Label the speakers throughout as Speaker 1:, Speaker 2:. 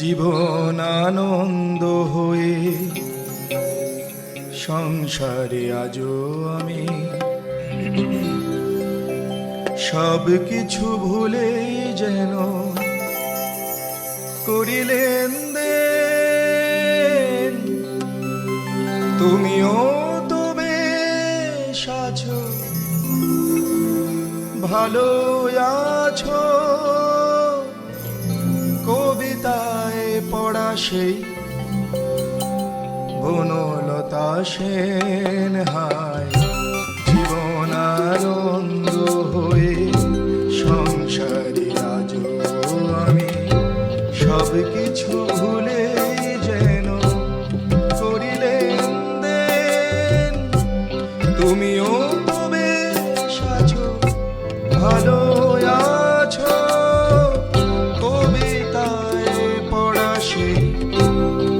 Speaker 1: জীবন আনন্দ হয়ে সংসারে আজও আমি সব কিছু ভুলে যেন করিলেন দেন। তুমিও তো বেশ আছো, ভালো আছো। কবিতায় পড়া সেই বনলতা সেন হায়, জীবন আনন্দ হয়ে সংসারে আজও আমি সব কিছু ভুলে যেন করিলেন দেন। তুমিও তো বেশ আছো, ভালো আছো। কবিতায় পড়া সেই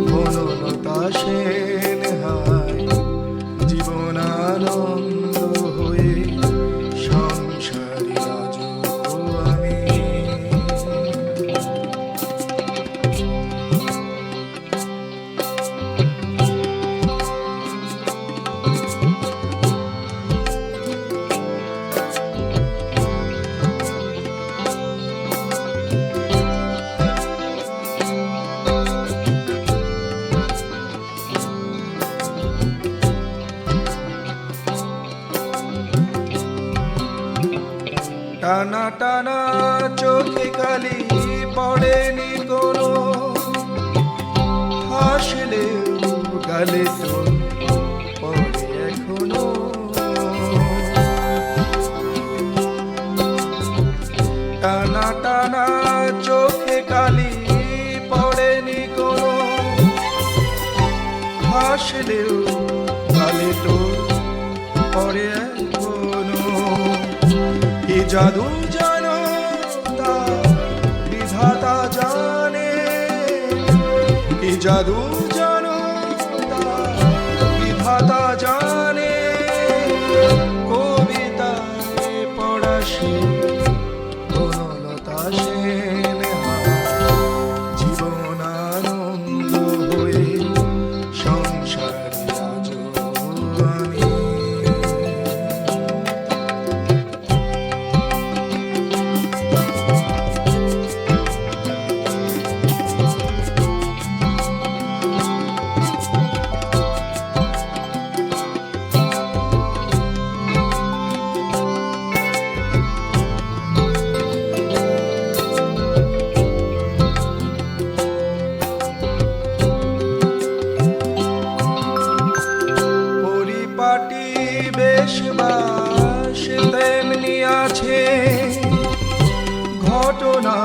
Speaker 1: বনলতা সেন হায়, জীবন আনন্দ হয়ে সংসারে আজও আমি। টানা টানা চোখে কালি পড়েনি কোনো, হাসলে গালে তো পড়ে এখনো। টানা টানা চোখে কালি পড়েনি কোনো, হাসলেও গালে তো পড়ে এখনো। কি জাদু জানো তা বিধাতা জানে, কি জাদু জানো তা বিধাতা জানে। কবিতায় পড়া সেই বনলতা সেন হায়, জীবন আনন্দ হয়ে সংসারে আজও আমি। পরিপাটি বেশ বাস তেমনি আছে, ঘটনা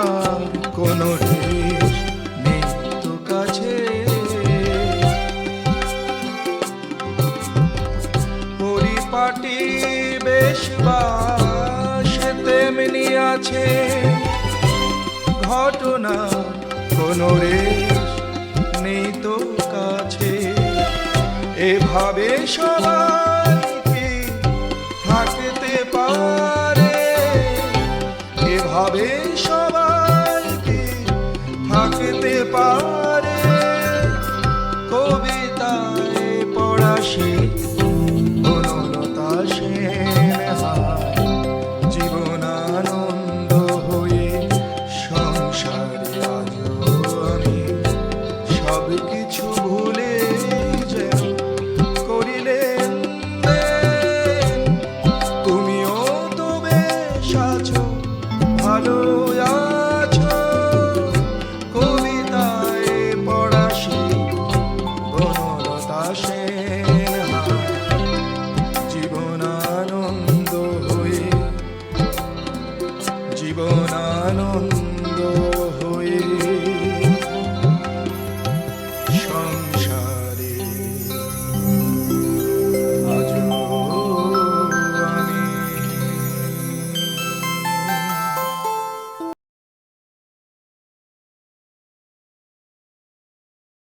Speaker 1: কোনো রেশ নেই তো কাছে। পরিপাটি বেশ বাস তেমনি আছে, ঘটনা কোনো রেশ নেই তো কাছে। এভাবে সবাই কি থাকতে পারে, এভাবে